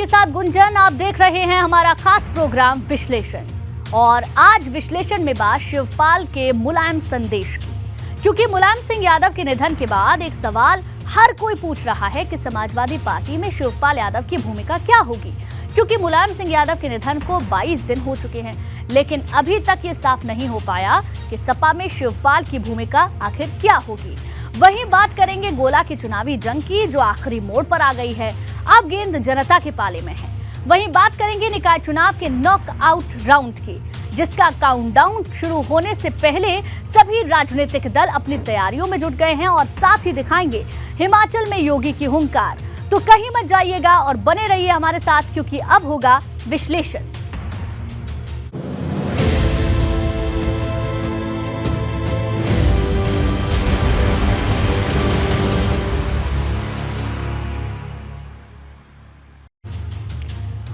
आपके साथ गुंजन। आप देख रहे हैं हमारा खास प्रोग्राम विश्लेषण। और आज विश्लेषण में बात शिवपाल के मुलायम संदेश की, क्योंकि मुलायम सिंह यादव के निधन के बाद एक सवाल हर कोई पूछ रहा है कि समाजवादी पार्टी में शिवपाल यादव की भूमिका क्या होगी। क्योंकि मुलायम सिंह यादव के निधन को 22 दिन हो चुके हैं, लेकिन अभी तक ये साफ नहीं हो पाया कि सपा में शिवपाल की भूमिका आखिर क्या होगी। वहीं बात करेंगे गोला की चुनावी जंग की, जो आखिरी मोड़ पर आ गई है। अब गेंद जनता के पाले में है। वहीं बात करेंगे निकाय चुनाव के नॉकआउट राउंड की, जिसका काउंटडाउन शुरू होने से पहले सभी राजनीतिक दल अपनी तैयारियों में जुट गए हैं और साथ ही दिखाएंगे हिमाचल में योगी की हुंकार। तो कहीं मत जाइएगा और बने रहिए हमारे साथ, क्योंकि अब होगा विश्लेषण।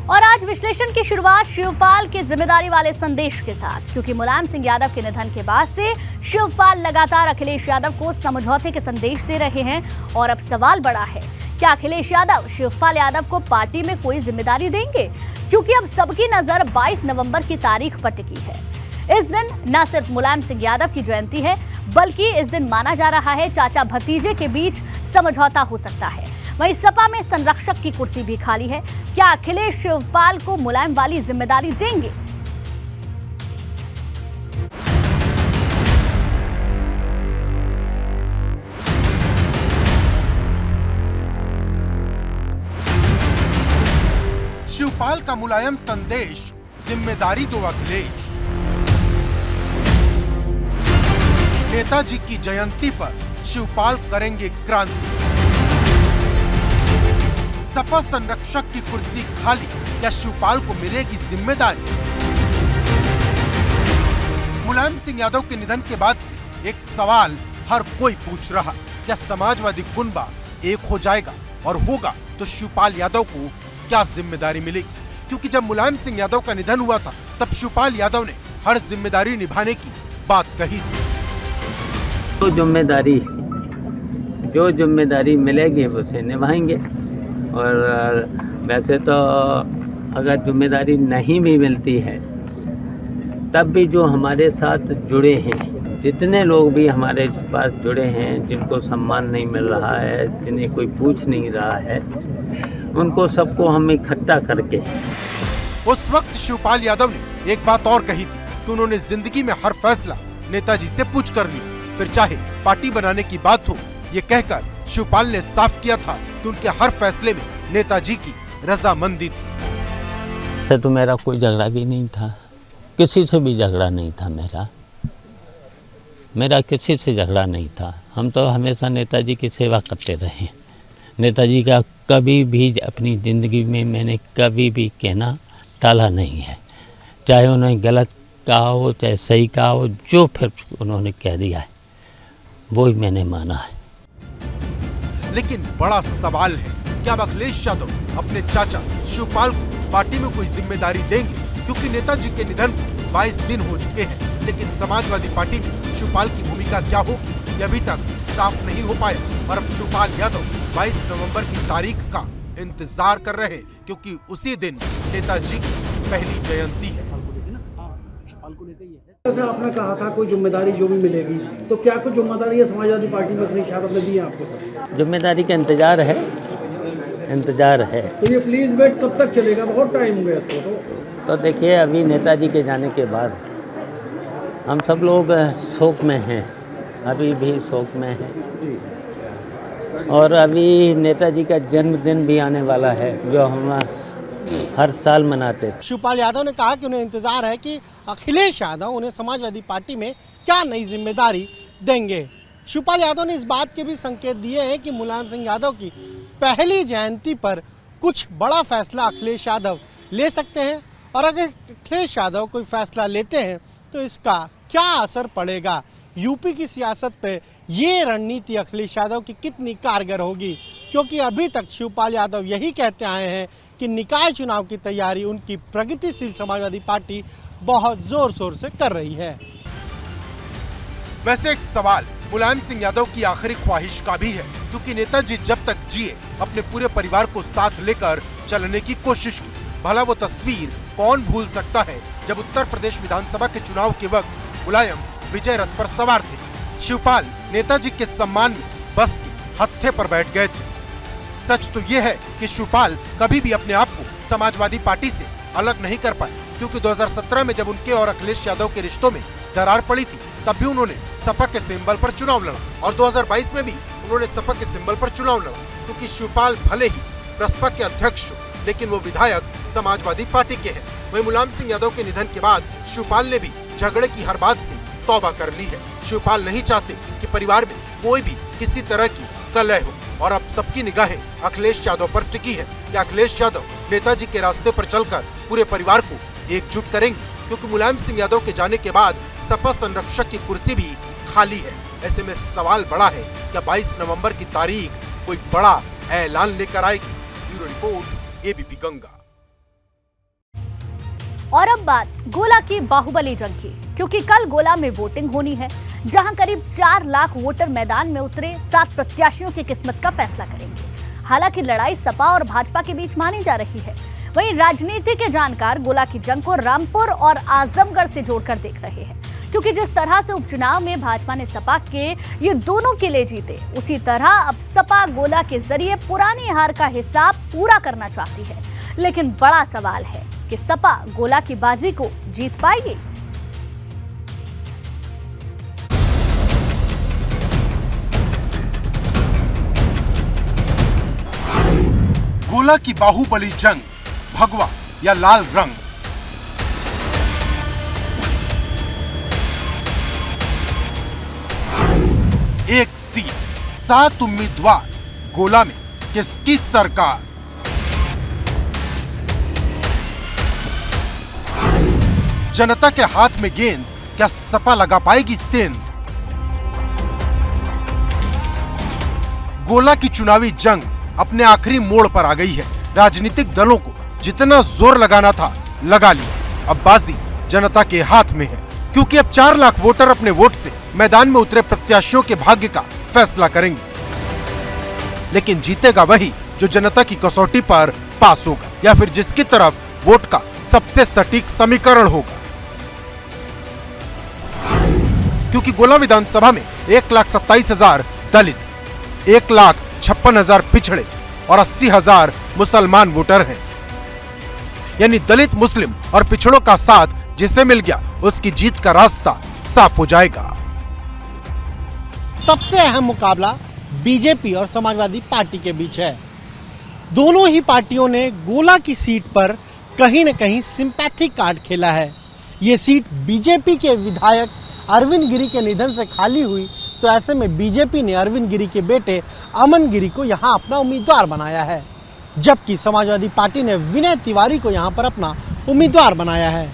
और आज विश्लेषण की शुरुआत शिवपाल के जिम्मेदारी वाले संदेश के साथ, क्योंकि मुलायम सिंह यादव के निधन के बाद से शिवपाल लगातार अखिलेश यादव को समझौते के संदेश दे रहे हैं। और अब सवाल बड़ा है, क्या अखिलेश यादव शिवपाल यादव को पार्टी में कोई जिम्मेदारी देंगे? क्योंकि अब सबकी नजर 22 नवंबर की तारीख पर टिकी है। इस दिन न सिर्फ मुलायम सिंह यादव की जयंती है, बल्कि इस दिन माना जा रहा है चाचा भतीजे के बीच समझौता हो सकता है। वहीं सपा में संरक्षक की कुर्सी भी खाली है। क्या अखिलेश शिवपाल को मुलायम वाली जिम्मेदारी देंगे? शिवपाल का मुलायम संदेश, जिम्मेदारी दो अखिलेश। नेताजी की जयंती पर शिवपाल करेंगे क्रांति। सपा संरक्षक की कुर्सी खाली, क्या शिवपाल को मिलेगी जिम्मेदारी? मुलायम सिंह यादव के निधन के बाद से एक सवाल हर कोई पूछ रहा, क्या समाजवादी कुनबा एक हो जाएगा? और होगा तो शिवपाल यादव को क्या जिम्मेदारी मिलेगी? क्योंकि जब मुलायम सिंह यादव का निधन हुआ था, तब शिवपाल यादव ने हर जिम्मेदारी निभाने की बात कही थी। जो जिम्मेदारी मिलेगी उसे निभाएंगे। और वैसे तो अगर जिम्मेदारी नहीं भी मिलती है, तब भी जो हमारे साथ जुड़े हैं, जितने लोग भी हमारे पास जुड़े हैं, जिनको सम्मान नहीं मिल रहा है, जिन्हें कोई पूछ नहीं रहा है, उनको सबको हम इकट्ठा करके। उस वक्त शिवपाल यादव ने एक बात और कही थी कि उन्होंने जिंदगी में हर फैसला नेताजी से पूछ कर लिया, फिर चाहे पार्टी बनाने की बात हो। ये कहकर शिवपाल ने साफ किया था कि उनके हर फैसले में नेताजी की रजामंदी थी। तो मेरा कोई झगड़ा भी नहीं था, किसी से भी झगड़ा नहीं था। मेरा किसी से झगड़ा नहीं था। हम तो हमेशा नेताजी की सेवा करते रहे। नेताजी का कभी भी अपनी ज़िंदगी में मैंने कभी भी कहना टाला नहीं है। चाहे उन्होंने गलत कहा हो, चाहे सही कहा हो, जो फिर उन्होंने कह दिया है वो ही मैंने माना है। लेकिन बड़ा सवाल है, क्या अब अखिलेश यादव अपने चाचा शिवपाल को पार्टी में कोई जिम्मेदारी देंगे? क्योंकि नेताजी के निधन को 22 दिन हो चुके हैं, लेकिन समाजवादी पार्टी में शिवपाल की भूमिका क्या होगी, ये अभी तक साफ नहीं हो पाया। और अब शिवपाल यादव 22 नवंबर की तारीख का इंतजार कर रहे हैं, क्योंकि उसी दिन नेताजी की पहली जयंती है। जैसे आपने कहा था कोई जिम्मेदारी जो भी मिलेगी, तो क्या कुछ जिम्मेदारी है समाजवादी पार्टी में अखिलेश यादव ने दी है आपको? सब जिम्मेदारी का इंतजार है। तो ये प्लीज वेट कब तक चलेगा? बहुत टाइम हो गया इसको। तो देखिए, अभी नेताजी के जाने के बाद हम सब लोग शोक में हैं, अभी भी शोक में हैं। और अभी नेताजी का जन्मदिन भी आने वाला है, जो हम हर साल मनाते थे। शिवपाल यादव ने कहा कि उन्हें इंतजार है कि अखिलेश यादव उन्हें समाजवादी पार्टी में क्या नई जिम्मेदारी देंगे। शिवपाल यादव ने इस बात के भी संकेत दिए हैं कि मुलायम सिंह यादव की पहली जयंती पर कुछ बड़ा फैसला अखिलेश यादव ले सकते हैं। और अगर अखिलेश यादव कोई फैसला लेते हैं तो इसका क्या असर पड़ेगा, यूपी की सियासत पे ये रणनीति अखिलेश यादव की कितनी कारगर होगी? क्योंकि अभी तक शिवपाल यादव यही कहते आए हैं कि निकाय चुनाव की तैयारी उनकी प्रगतिशील समाजवादी पार्टी बहुत जोर शोर से कर रही है। वैसे एक सवाल मुलायम सिंह यादव की आखिरी ख्वाहिश का भी है, क्योंकि नेताजी जब तक जिए अपने पूरे परिवार को साथ लेकर चलने की कोशिश की। भला वो तस्वीर कौन भूल सकता है जब उत्तर प्रदेश विधानसभा के चुनाव के वक्त मुलायम विजय रथ पर सवार थे। शिवपाल नेताजी के सम्मान में बस के हत्थे पर बैठ गए थे। सच तो ये है कि शिवपाल कभी भी अपने आप को समाजवादी पार्टी से अलग नहीं कर पाए, क्योंकि 2017 में जब उनके और अखिलेश यादव के रिश्तों में दरार पड़ी थी, तब भी उन्होंने सपा के सिंबल पर चुनाव लड़ा और 2022 में भी उन्होंने सपा के सिंबल पर चुनाव लड़ा, क्योंकि शिवपाल भले ही प्रसपा के अध्यक्ष हो, लेकिन वो विधायक समाजवादी पार्टी के हैं। वहीं मुलायम सिंह यादव के निधन के बाद शिवपाल ने भी झगड़े की हर बात से तौबा कर ली है। शिवपाल नहीं चाहते कि परिवार में कोई भी किसी तरह की कलह हो और अब सबकी निगाहें अखिलेश यादव पर टिकी है कि अखिलेश यादव नेताजी के रास्ते पर चलकर पूरे परिवार को एकजुट करेंगे, क्योंकि मुलायम सिंह यादव के जाने के बाद सपा संरक्षक की कुर्सी भी खाली है। ऐसे में सवाल बड़ा है क्या 22 नवंबर की तारीख कोई बड़ा ऐलान लेकर आएगी। Bureau report, ABP Ganga. और अब बात गोला की बाहुबली जंग की, क्योंकि कल गोला में वोटिंग होनी है, जहां करीब 4 लाख वोटर मैदान में उतरे 7 प्रत्याशियों की किस्मत का फैसला करेंगे। हालांकि लड़ाई सपा और भाजपा के बीच मानी जा रही है। वहीं राजनीति के जानकार गोला की जंग को रामपुर और आजमगढ़ से जोड़कर देख रहे हैं, क्योंकि जिस तरह से उपचुनाव में भाजपा ने सपा के ये दोनों किले जीते, उसी तरह अब सपा गोला के जरिए पुरानी हार का हिसाब पूरा करना चाहती है। लेकिन बड़ा सवाल है कि सपा गोला की बाजी को जीत पाएगी। गोला की बाहुबली जंग, भगवा या लाल रंग। एक सीट, 7 उम्मीदवार, गोला में किसकी सरकार? जनता के हाथ में गेंद, क्या सपा लगा पाएगी सेंध? गोला की चुनावी जंग अपने आखिरी मोड़ पर आ गई है। राजनीतिक दलों को जितना जोर लगाना था लगा लिया। अब बाजी जनता के हाथ में है, क्योंकि अब 4 लाख वोटर अपने वोट से मैदान में उतरे प्रत्याशियों के भाग्य का फैसला करेंगे। लेकिन जीतेगा वही जो जनता की कसौटी पर पास होगा, या फिर जिसकी तरफ वोट का सबसे सटीक समीकरण होगा। क्योंकि गोला विधानसभा में 1,27,000 दलित, 1,56,000 पिछड़े और 80,000 मुसलमान वोटर हैं। यानी दलित, मुस्लिम और पिछड़ों का साथ जिसे मिल गया, उसकी जीत का रास्ता साफ हो जाएगा। सबसे अहम मुकाबला बीजेपी और समाजवादी पार्टी के बीच है। दोनों ही पार्टियों ने गोला की सीट पर कहीं न कहीं सिंपैथी कार्ड खेला है। ये सीट बीजेपी के विधायक अरविंद गिरी के निधन से खाली हुई, तो ऐसे में बीजेपी ने अरविंद गिरी के बेटे अमन गिरी को यहां अपना उम्मीदवार बनाया है, जबकि समाजवादी पार्टी ने विनय तिवारी को यहां पर अपना उम्मीदवार बनाया है।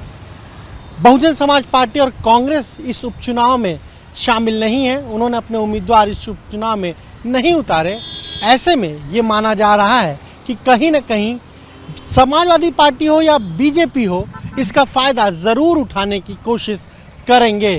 बहुजन समाज पार्टी और कांग्रेस इस उपचुनाव में शामिल नहीं है, उन्होंने अपने उम्मीदवार इस उपचुनाव में नहीं उतारे। ऐसे में ये माना जा रहा है कि कहीं न कहीं समाजवादी पार्टी हो या बीजेपी हो, इसका फायदा जरूर उठाने की कोशिश करेंगे।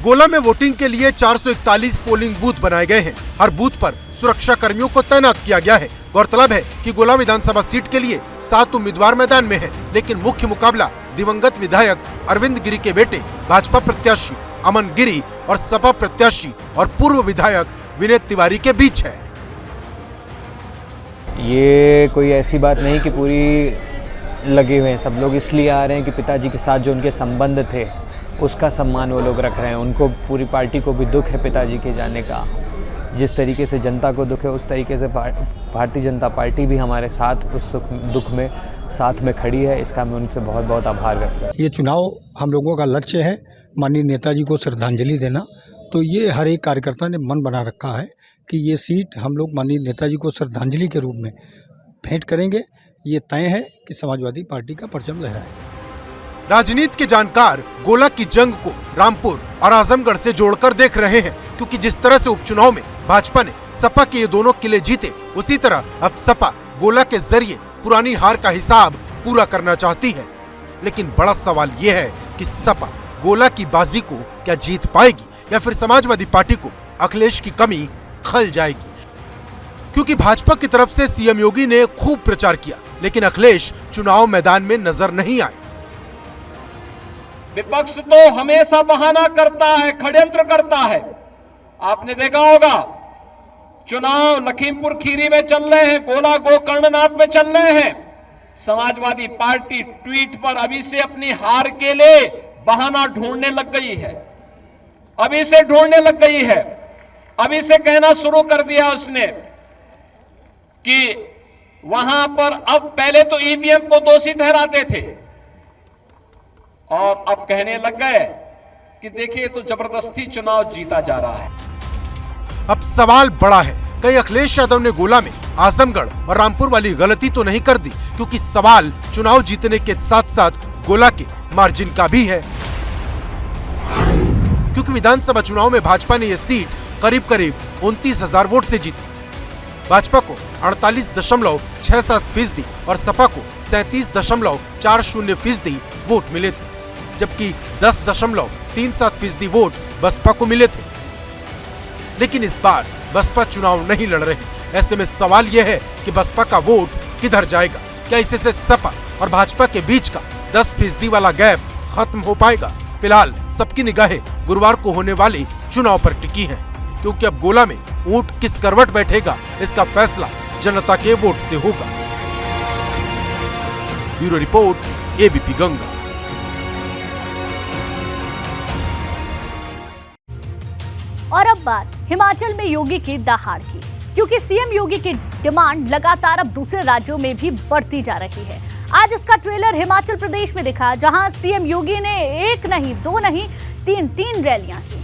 गोला में वोटिंग के लिए 441 पोलिंग बूथ बनाए गए हैं। हर बूथ पर सुरक्षा कर्मियों को तैनात किया गया है। गौरतलब है कि गोला विधानसभा सीट के लिए 7 उम्मीदवार मैदान में हैं, लेकिन मुख्य मुकाबला दिवंगत विधायक अरविंद गिरी के बेटे भाजपा प्रत्याशी अमन गिरी और सपा प्रत्याशी और पूर्व विधायक विनय तिवारी के बीच है। ये कोई ऐसी बात नहीं कि पूरी लगे हुए हैं, सब लोग इसलिए आ रहे हैं कि पिताजी के साथ जो उनके संबंध थे उसका सम्मान वो लोग रख रहे हैं। उनको, पूरी पार्टी को भी दुख है पिताजी के जाने का। जिस तरीके से जनता को दुख है, उस तरीके से भारतीय जनता पार्टी भी हमारे साथ उस दुख में साथ में खड़ी है। इसका मैं उनसे बहुत बहुत आभार व्यक्त करता हूँ। ये चुनाव हम लोगों का लक्ष्य है माननीय नेताजी को श्रद्धांजलि देना, तो ये हर एक कार्यकर्ता ने मन बना रखा है कि ये सीट हम लोग माननीय नेताजी को श्रद्धांजलि के रूप में भेंट करेंगे। ये तय है कि समाजवादी पार्टी का परचम लहराएगा। राजनीति के जानकार गोला की जंग को रामपुर और आजमगढ़ से जोड़कर देख रहे हैं, क्योंकि जिस तरह से उपचुनाव में भाजपा ने सपा के ये दोनों किले जीते, उसी तरह अब सपा गोला के जरिए पुरानी हार का हिसाब पूरा करना चाहती है। लेकिन बड़ा सवाल ये है कि सपा गोला की बाजी को क्या जीत पाएगी, या फिर समाजवादी पार्टी को अखिलेश की कमी खल जाएगी? क्योंकि भाजपा की तरफ से सीएम योगी ने खूब प्रचार किया, लेकिन अखिलेश चुनाव मैदान में नजर नहीं आए। विपक्ष तो हमेशा बहाना करता है, षड्यंत्र करता है। आपने देखा होगा चुनाव लखीमपुर खीरी में चल रहे हैं, गोला गोकर्णनाथ में चल रहे हैं। समाजवादी पार्टी ट्वीट पर अभी से अपनी हार के लिए बहाना ढूंढने लग गई है, अभी से ढूंढने लग गई है। अभी से कहना शुरू कर दिया उसने कि वहां पर अब पहले तो ईवीएम को दोषी ठहराते थे और अब कहने लग गए कि देखिए तो जबरदस्ती चुनाव जीता जा रहा है। अब सवाल बड़ा है, कहीं अखिलेश यादव ने गोला में आजमगढ़ और रामपुर वाली गलती तो नहीं कर दी? क्योंकि सवाल चुनाव जीतने के साथ साथ गोला के मार्जिन का भी है। क्योंकि विधानसभा चुनाव में भाजपा ने यह सीट करीब 29,000 वोट से जीती। भाजपा को 48.67% और सपा को 37.40% वोट मिले थे, जबकि 10.37% वोट बसपा को मिले थे। लेकिन इस बार बसपा चुनाव नहीं लड़ रहे। ऐसे में सवाल यह है कि बसपा का वोट किधर जाएगा? क्या इससे सपा और भाजपा के बीच का 10% वाला गैप खत्म हो पाएगा? फिलहाल सबकी निगाहें गुरुवार को होने वाले चुनाव पर टिकी हैं, क्योंकि अब गोला में ऊंट किस करवट बैठेगा इसका फैसला जनता के वोट से होगा। Bureau report, ABP Ganga. और अब बात हिमाचल में योगी की दहाड़ की, क्योंकि सीएम योगी की डिमांड लगातार अब दूसरे राज्यों में भी बढ़ती जा रही है। आज इसका ट्रेलर हिमाचल प्रदेश में दिखा, जहां सीएम योगी ने एक नहीं, दो नहीं, तीन रैलियां की।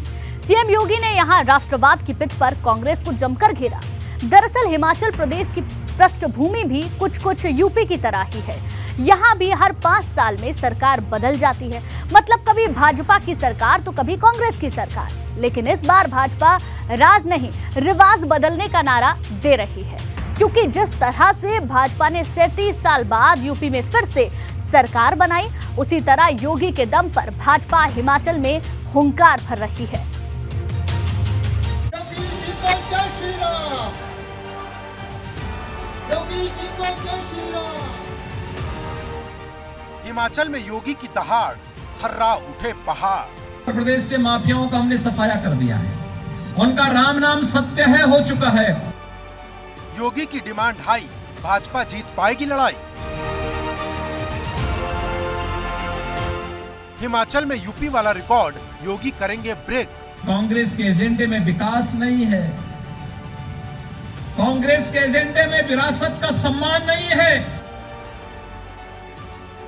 सीएम योगी ने यहां राष्ट्रवाद की पिच पर कांग्रेस को जमकर घेरा। दरअसल हिमाचल प्रदेश की पृष्ठभूमि भी कुछ यूपी की तरह ही है। यहाँ भी हर 5 साल में सरकार बदल जाती है, मतलब कभी भाजपा की सरकार तो कभी कांग्रेस की सरकार। लेकिन इस बार भाजपा राज नहीं, रिवाज बदलने का नारा दे रही है, क्योंकि जिस तरह से भाजपा ने 37 साल बाद यूपी में फिर से सरकार बनाई, उसी तरह योगी के दम पर भाजपा हिमाचल में हुंकार भर रही है। हिमाचल में योगी की दहाड़, थर्रा उठे पहाड़। उत्तर प्रदेश से माफियाओं का हमने सफाया कर दिया है, उनका राम नाम सत्य है हो चुका है। योगी की डिमांड हाई, भाजपा जीत पाएगी लड़ाई। हिमाचल में यूपी वाला रिकॉर्ड योगी करेंगे ब्रेक। कांग्रेस के एजेंडे में विकास नहीं है, कांग्रेस के एजेंडे में विरासत का सम्मान नहीं है।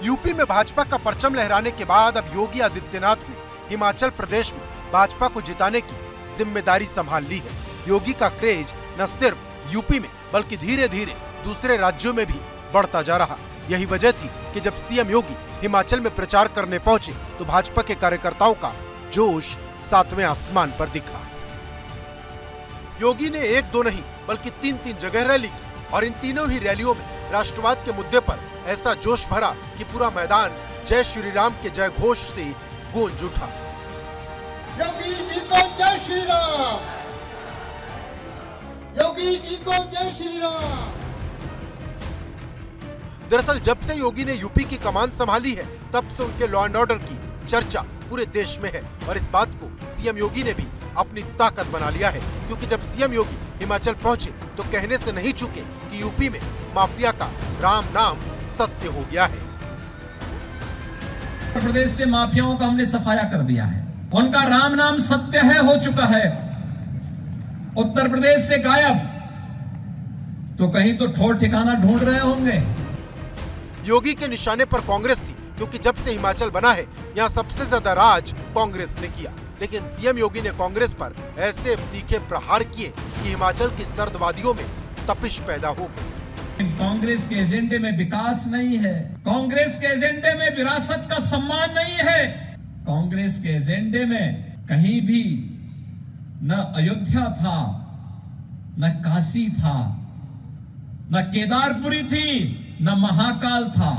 यूपी में भाजपा का परचम लहराने के बाद अब योगी आदित्यनाथ ने हिमाचल प्रदेश में भाजपा को जिताने की जिम्मेदारी संभाल ली है। योगी का क्रेज न सिर्फ यूपी में बल्कि धीरे धीरे दूसरे राज्यों में भी बढ़ता जा रहा। यही वजह थी कि जब सीएम योगी हिमाचल में प्रचार करने पहुंचे तो भाजपा के कार्यकर्ताओं का जोश 7वें आसमान पर दिखा। योगी ने 1-2 नहीं बल्कि 3 जगह रैली की और इन तीनों ही रैलियों में राष्ट्रवाद के मुद्दे पर ऐसा जोश भरा कि पूरा मैदान जय श्री राम के जय घोष से गूंज उठा। योगी जी को जय श्री राम, योगी जी को जय श्री राम। दरअसल जब से योगी ने यूपी की कमान संभाली है, तब से उनके लॉ एंड ऑर्डर की चर्चा पूरे देश में है और इस बात को सीएम योगी ने भी अपनी ताकत बना लिया है, क्योंकि जब सीएम योगी हिमाचल पहुंचे तो कहने से नहीं चुके कि यूपी में माफिया का राम नाम सत्य हो गया है। उत्तर प्रदेश से माफियाओं का हमने सफाया कर दिया है, उनका राम नाम सत्य है हो चुका है। उत्तर प्रदेश से गायब तो कहीं तो ठौर ठिकाना ढूंढ रहे होंगे। योगी के निशाने पर कांग्रेस थी, क्योंकि जब से हिमाचल बना है यहाँ सबसे ज्यादा राज कांग्रेस ने किया। लेकिन सीएम योगी ने कांग्रेस पर ऐसे तीखे प्रहार किए कि हिमाचल की सर्द वादियों में तपिश पैदा हो गई। कांग्रेस के एजेंडे में विकास नहीं है, कांग्रेस के एजेंडे में विरासत का सम्मान नहीं है, कांग्रेस के एजेंडे में कहीं भी न अयोध्या था, न काशी था, न केदारपुरी थी, न महाकाल था।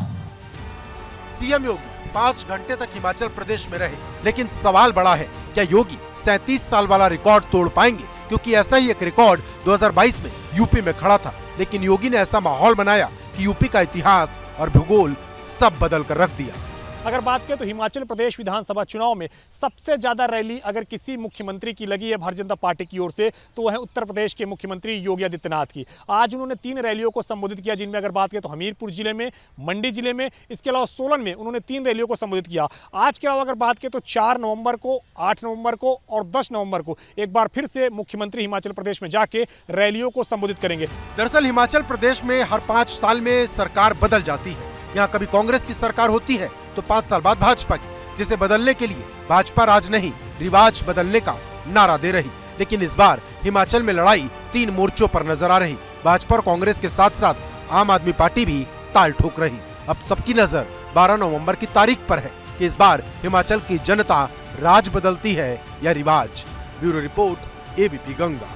सीएम योगी 5 घंटे तक हिमाचल प्रदेश में रहे, लेकिन सवाल बड़ा है, क्या योगी 37 साल वाला रिकॉर्ड तोड़ पाएंगे, क्योंकि ऐसा ही एक रिकॉर्ड 2022 में यूपी में खड़ा था। लेकिन योगी ने ऐसा माहौल बनाया कि यूपी का इतिहास और भूगोल सब बदल कर रख दिया। अगर बात करें तो हिमाचल प्रदेश विधानसभा चुनाव में सबसे ज्यादा रैली अगर किसी मुख्यमंत्री की लगी है भारतीय जनता पार्टी की ओर से, तो वह है उत्तर प्रदेश के मुख्यमंत्री योगी आदित्यनाथ की। आज उन्होंने 3 रैलियों को संबोधित किया, जिनमें अगर बात करें तो हमीरपुर जिले में, मंडी जिले में, इसके अलावा सोलन में उन्होंने 3 रैलियों को संबोधित किया। आज के अलावा अगर बात करें तो 4 नवंबर को, 8 नवंबर को और 10 नवंबर को एक बार फिर से मुख्यमंत्री हिमाचल प्रदेश में जाके रैलियों को संबोधित करेंगे। दरअसल हिमाचल प्रदेश में हर 5 साल में सरकार बदल जाती है। यहाँ कभी कांग्रेस की सरकार होती है तो 5 साल बाद भाजपा की, जिसे बदलने के लिए भाजपा राज नहीं, रिवाज बदलने का नारा दे रही। लेकिन इस बार हिमाचल में लड़ाई 3 मोर्चों पर नजर आ रही। भाजपा और कांग्रेस के साथ साथ आम आदमी पार्टी भी ताल ठोक रही। अब सबकी नजर 12 नवंबर की तारीख पर है कि इस बार हिमाचल की जनता राज बदलती है या रिवाज। Bureau report, ABP Ganga.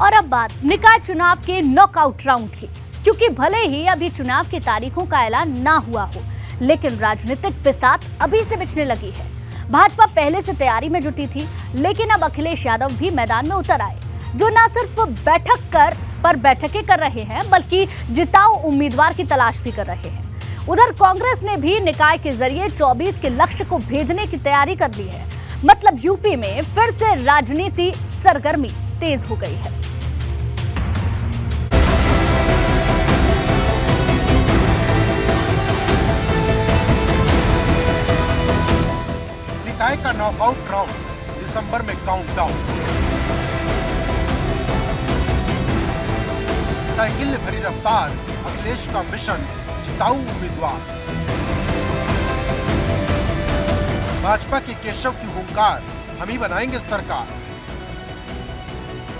और अब बात निकाय चुनाव के नॉकआउट राउंड की, क्योंकि भले ही अभी चुनाव की तारीखों का ऐलान ना हुआ हो, लेकिन राजनीतिक बिसात अभी से बिछने लगी है। भाजपा पहले से तैयारी में जुटी थी, लेकिन अब अखिलेश यादव भी मैदान में उतर आए, जो न सिर्फ बैठकें कर रहे हैं, बल्कि जिताऊ उम्मीदवार की तलाश भी कर रहे हैं। उधर कांग्रेस ने भी निकाय के जरिए 24 के लक्ष्य को भेदने की तैयारी कर ली है। मतलब यूपी में फिर से राजनीति सरगर्मी तेज हो गई है। निकाय का नॉकआउट राउंड, दिसंबर में काउंटडाउन। साइकिल ने भरी रफ्तार, अखिलेश का मिशन, जिताऊ उम्मीदवार। भाजपा के केशव की हुंकार, हम ही बनाएंगे सरकार।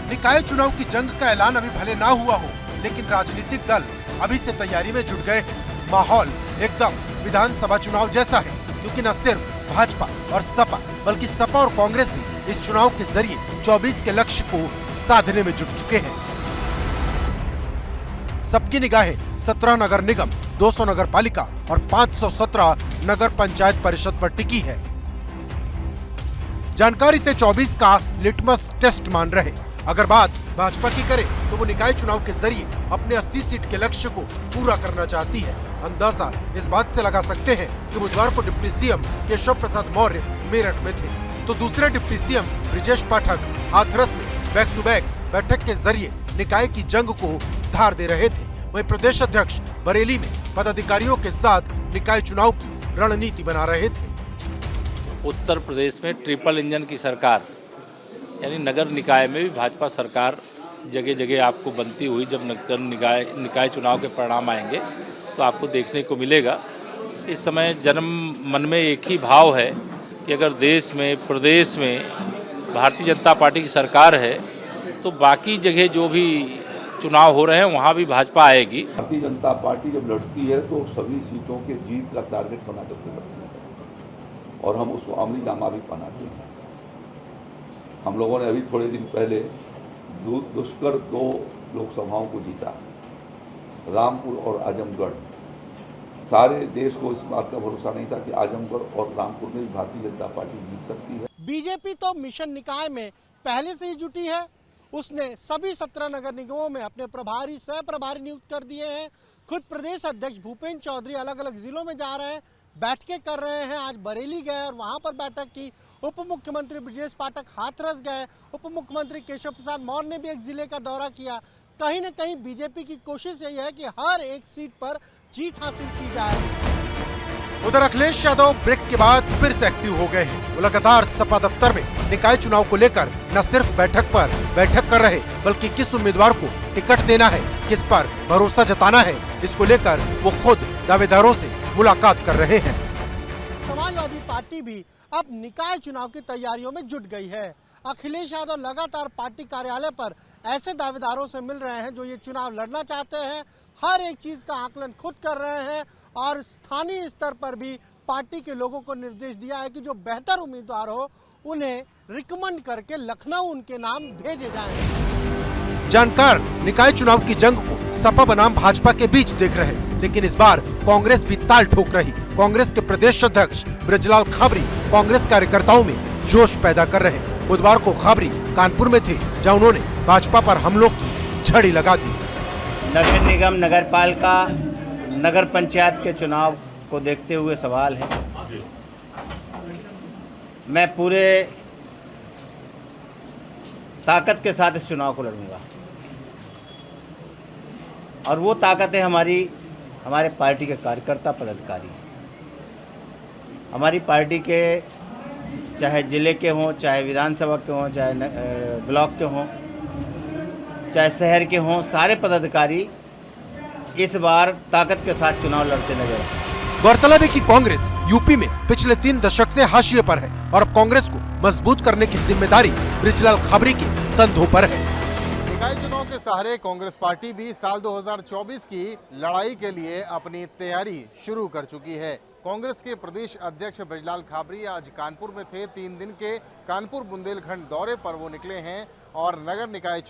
निकाय चुनाव की जंग का ऐलान अभी भले ना हुआ हो, लेकिन राजनीतिक दल अभी से तैयारी में जुट गए हैं। माहौल एकदम विधानसभा चुनाव जैसा है, क्योंकि न सिर्फ भाजपा और सपा, बल्कि सपा और कांग्रेस भी इस चुनाव के जरिए 24 के लक्ष्य को साधने में जुट चुके हैं। सबकी निगाहें 17 नगर निगम, 200 नगर पालिका और 517 नगर पंचायत परिषद पर टिकी है। जानकारी से 24 का लिटमस टेस्ट मान रहे। अगर बात भाजपा की करें तो वो निकाय चुनाव के जरिए अपने 80 सीट के लक्ष्य को पूरा करना चाहती है। अंदाजा इस बात से लगा सकते हैं कि बुधवार को डिप्टी सीएम केशव प्रसाद मौर्य मेरठ में थे, तो दूसरे डिप्टी सीएम ब्रिजेश पाठक हाथरस में बैक टू बैक बैठक के जरिए निकाय की जंग को धार दे रहे थे। वहीं प्रदेश अध्यक्ष बरेली में पदाधिकारियों के साथ निकाय चुनाव की रणनीति बना रहे थे। उत्तर प्रदेश में ट्रिपल इंजन की सरकार, यानी नगर निकाय में भी भाजपा सरकार जगह जगह आपको बनती हुई जब नगर निकाय चुनाव के परिणाम आएंगे तो आपको देखने को मिलेगा। इस समय जन मन में एक ही भाव है कि अगर देश में, प्रदेश में भारतीय जनता पार्टी की सरकार है तो बाकी जगह जो भी चुनाव हो रहे हैं वहाँ भी भाजपा आएगी। भारतीय जनता पार्टी जब लड़ती है तो सभी सीटों के जीत का टारगेट बना करके लड़ती है और हम उसको अमली जामा भी पहनाते हैं। हम लोगों ने अभी थोड़े दिन पहले दुष्कर 2 लोकसभाओं को जीता, रामपुर और आजमगढ़। सारे देश को इस बात का भरोसा नहीं था कि आजमगढ़ और रामपुर में भारतीय जनता पार्टी जीत सकती है। बीजेपी तो मिशन निकाय में पहले से ही जुटी है। उसने सभी 17 नगर निगमों में अपने प्रभारी, सह प्रभारी नियुक्त कर दिए हैं। खुद प्रदेश अध्यक्ष भूपेंद्र चौधरी अलग अलग जिलों में जा रहे हैं, बैठकें कर रहे हैं। आज बरेली गए और वहां पर बैठक की। उप मुख्यमंत्री ब्रिजेश पाठक हाथरस गए। उप मुख्यमंत्री केशव प्रसाद मौर्य ने भी एक जिले का दौरा किया। कहीं न कहीं बीजेपी की कोशिश यही है कि हर एक सीट पर जीत हासिल की जाए। उधर अखिलेश यादव ब्रेक के बाद फिर से एक्टिव हो गए हैं। वो लगातार सपा दफ्तर में निकाय चुनाव को लेकर न सिर्फ बैठक कर रहे, बल्कि किस उम्मीदवार को टिकट देना है, किस पर भरोसा जताना है, इसको लेकर वो खुद दावेदारों से मुलाकात कर रहे हैं। समाजवादी पार्टी भी अब निकाय चुनाव की तैयारियों में जुट गई है। अखिलेश यादव लगातार पार्टी कार्यालय पर ऐसे दावेदारों से मिल रहे हैं जो ये चुनाव लड़ना चाहते हैं। हर एक चीज का आकलन खुद कर रहे हैं और स्थानीय स्तर पर भी पार्टी के लोगों को निर्देश दिया है कि जो बेहतर उम्मीदवार हो उन्हें रिकमेंड करके लखनऊ उनके नाम भेजे जाएं। जानकार निकाय चुनाव की जंग को सपा बनाम भाजपा के बीच देख रहे, लेकिन इस बार कांग्रेस भी ताल ठोक रही। कांग्रेस के प्रदेश अध्यक्ष ब्रजलाल खाबरी कांग्रेस कार्यकर्ताओं में जोश पैदा कर रहे। बुधवार को खाबरी कानपुर में थे, जहां उन्होंने भाजपा पर हमलों की झड़ी लगा दी। नगर निगम, नगर पालिका, नगर पंचायत के चुनाव को देखते हुए सवाल है। मैं पूरे ताकत के साथ इस चुनाव को लड़ूंगा और वो ताकत है हमारे पार्टी के कार्यकर्ता पदाधिकारी। हमारी पार्टी के चाहे जिले के हों, चाहे विधानसभा के हों, चाहे ब्लॉक के हों, चाहे शहर के हों, सारे पदाधिकारी इस बार ताकत के साथ चुनाव लड़ते नजर आए। गौरतलब है कि कांग्रेस यूपी में पिछले 3 दशक से हाशिए पर है और अब कांग्रेस को मजबूत करने की जिम्मेदारी ब्रजलाल खाबरी के कंधों पर है। निकाय चुनाव के सहारे कांग्रेस पार्टी भी साल 2024 की लड़ाई के लिए अपनी तैयारी शुरू कर चुकी है। कांग्रेस के प्रदेश अध्यक्ष ब्रजलाल खाबरी आज कानपुर में थे। 3 दिन के कानपुर बुंदेलखंड दौरे पर वो निकले हैं और नगर निकाय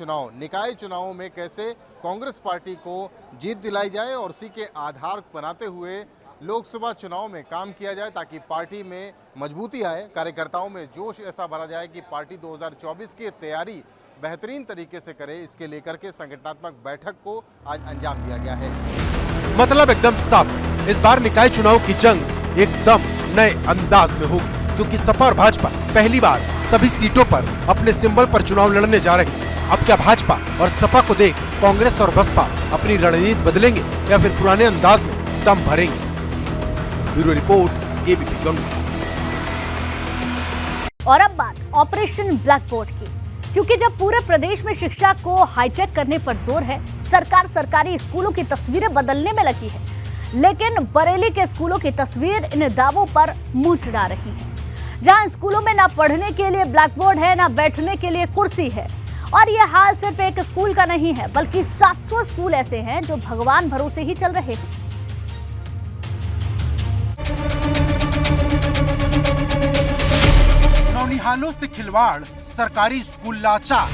चुनावों में कैसे कांग्रेस पार्टी को जीत दिलाई जाए और उसी के आधार बनाते हुए लोकसभा चुनाव में काम किया जाए ताकि पार्टी में मजबूती आए, कार्यकर्ताओं में जोश ऐसा भरा जाए कि पार्टी 2024 की तैयारी बेहतरीन तरीके से करे। इसके लेकर के संगठनात्मक बैठक को आज अंजाम दिया गया है। मतलब एकदम साफ, इस बार निकाय चुनाव की जंग एकदम नए अंदाज में होगी, क्योंकि सपा और भाजपा पहली बार सभी सीटों पर अपने सिंबल पर चुनाव लड़ने जा रही। अब क्या भाजपा और सपा को देख कांग्रेस और बसपा अपनी रणनीति बदलेंगे या फिर पुराने अंदाज में दम भरेंगे? Bureau report, ABP Ganga. और अब बात ऑपरेशन ब्लैक बोर्ड की, क्योंकि जब पूरे प्रदेश में शिक्षा को हाईटेक करने पर जोर है, सरकार सरकारी स्कूलों की तस्वीरें बदलने में लगी है, लेकिन बरेली के स्कूलों की तस्वीर इन दावों पर मुंह चिढ़ा रही है। जहां स्कूलों में ना पढ़ने के लिए ब्लैक बोर्ड है, ना बैठने के लिए कुर्सी है। और यह हाल सिर्फ एक स्कूल का नहीं है, बल्कि 700 स्कूल ऐसे हैं जो भगवान भरोसे ही चल रहे हैं। नौनिहालों से खिलवाड़, सरकारी स्कूल लाचार।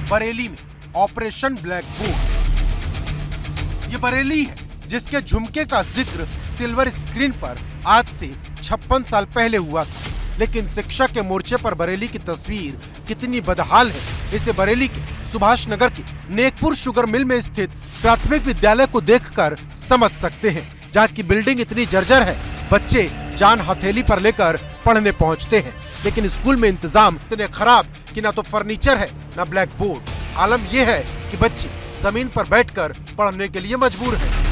बरेली में ऑपरेशन ब्लैक बोर्ड। ये बरेली है जिसके झुमके का जिक्र सिल्वर स्क्रीन पर आज से 56 साल पहले हुआ था, लेकिन शिक्षा के मोर्चे पर बरेली की तस्वीर कितनी बदहाल है, इसे बरेली के सुभाष नगर के नेकपुर शुगर मिल में स्थित प्राथमिक विद्यालय को देखकर समझ सकते हैं, जहाँ की बिल्डिंग इतनी जर्जर है, बच्चे जान हथेली पर लेकर पढ़ने पहुंचते हैं, लेकिन स्कूल में इंतजाम इतने खराब कि ना तो फर्नीचर है ना ब्लैक बोर्ड। आलम यह है कि बच्चे जमीन पर बैठकर पढ़ने के लिए मजबूर हैं।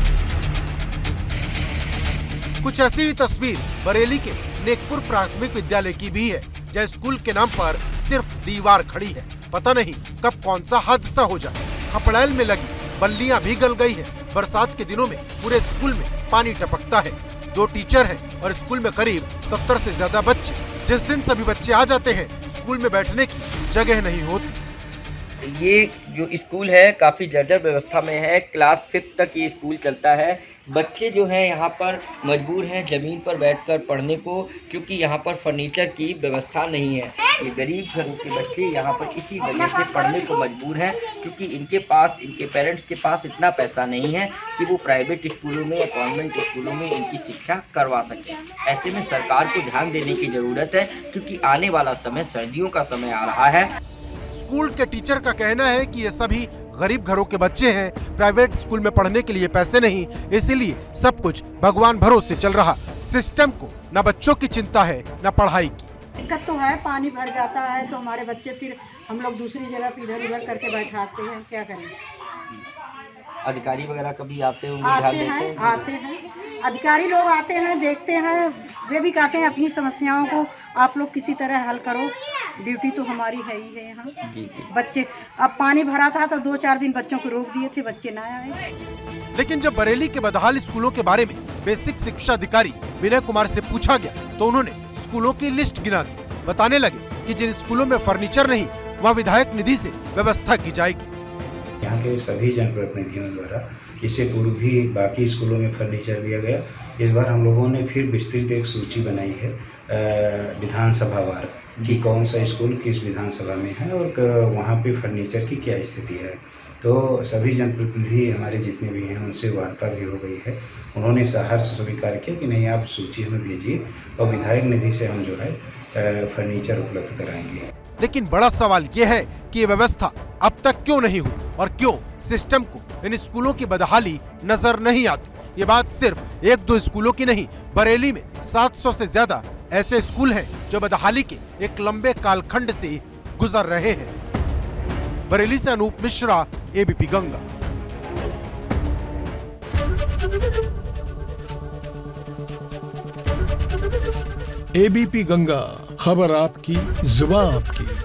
कुछ ऐसी ही तस्वीर बरेली के नेकपुर प्राथमिक विद्यालय की भी है, जहाँ स्कूल के नाम पर सिर्फ दीवार खड़ी है। पता नहीं कब कौन सा हादसा हो जाए। खपड़ैल में लगी बल्लियां भी गल गई है। बरसात के दिनों में पूरे स्कूल में पानी टपकता है। 2 टीचर हैं और स्कूल में करीब 70 से ज्यादा बच्चे। जिस दिन सभी बच्चे आ जाते हैं, स्कूल में बैठने की जगह नहीं होती। ये जो स्कूल है काफ़ी जर्जर व्यवस्था में है। क्लास 5 तक ये स्कूल चलता है। बच्चे जो हैं यहाँ पर मजबूर हैं ज़मीन पर बैठकर पढ़ने को, क्योंकि यहाँ पर फर्नीचर की व्यवस्था नहीं है। ये गरीब घरों के बच्चे यहाँ पर इसी वजह से पढ़ने को मजबूर हैं, क्योंकि इनके पेरेंट्स के पास इतना पैसा नहीं है कि वो प्राइवेट स्कूलों में या कॉन्वेंट स्कूलों में इनकी शिक्षा करवा सकें। ऐसे में सरकार को ध्यान देने की ज़रूरत है, क्योंकि आने वाला समय सर्दियों का समय आ रहा है। स्कूल के टीचर का कहना है कि ये सभी गरीब घरों के बच्चे हैं, प्राइवेट स्कूल में पढ़ने के लिए पैसे नहीं, इसीलिए सब कुछ भगवान भरोसे चल रहा। सिस्टम को न बच्चों की चिंता है न पढ़ाई की। दिक्कत तो है, पानी भर जाता है तो हमारे बच्चे फिर हम लोग दूसरी जगह पे इधर उधर करके बैठाते हैं, क्या करें। अधिकारी वगैरह कभी आते होंगे? आते हैं अधिकारी लोग आते हैं, देखते हैं, वे भी कहते हैं अपनी समस्याओं को आप लोग किसी तरह हल करो। ड्यूटी तो हमारी है ही है यहाँ। बच्चे अब पानी भरा था तो 2-4 दिन बच्चों को रोक दिए थे, बच्चे ना आए। लेकिन जब बरेली के बदहाल स्कूलों के बारे में बेसिक शिक्षा अधिकारी विनय कुमार से पूछा गया तो उन्होंने स्कूलों की लिस्ट गिना दी। बताने लगे कि जिन स्कूलों में फर्नीचर नहीं, वहाँ विधायक निधि से व्यवस्था की जाएगी। यहाँ के सभी जनप्रतिनिधियों द्वारा इससे पूर्व भी बाकी स्कूलों में फर्नीचर दिया गया। इस बार हम लोगों ने फिर विस्तृत एक सूची बनाई है विधानसभावार कि कौन सा स्कूल किस विधानसभा में है और वहाँ पे फर्नीचर की क्या स्थिति है। तो सभी जनप्रतिनिधि हमारे जितने भी हैं उनसे वार्ता भी हो गई है। उन्होंने सहर्ष स्वीकार किया कि नहीं, आप सूची हमें भेजिए और विधायक निधि से हम जो है फर्नीचर उपलब्ध कराएंगे। लेकिन बड़ा सवाल यह है कि ये व्यवस्था अब तक क्यों नहीं हुई और क्यों सिस्टम को इन स्कूलों की बदहाली नजर नहीं आती। ये बात सिर्फ एक दो स्कूलों की नहीं, बरेली में 700 से ज्यादा ऐसे स्कूल हैं जो बदहाली के एक लंबे कालखंड से गुजर रहे हैं। बरेली से अनूप मिश्रा, एबीपी गंगा। एबीपी गंगा, खबर आपकी, जुबान आपकी।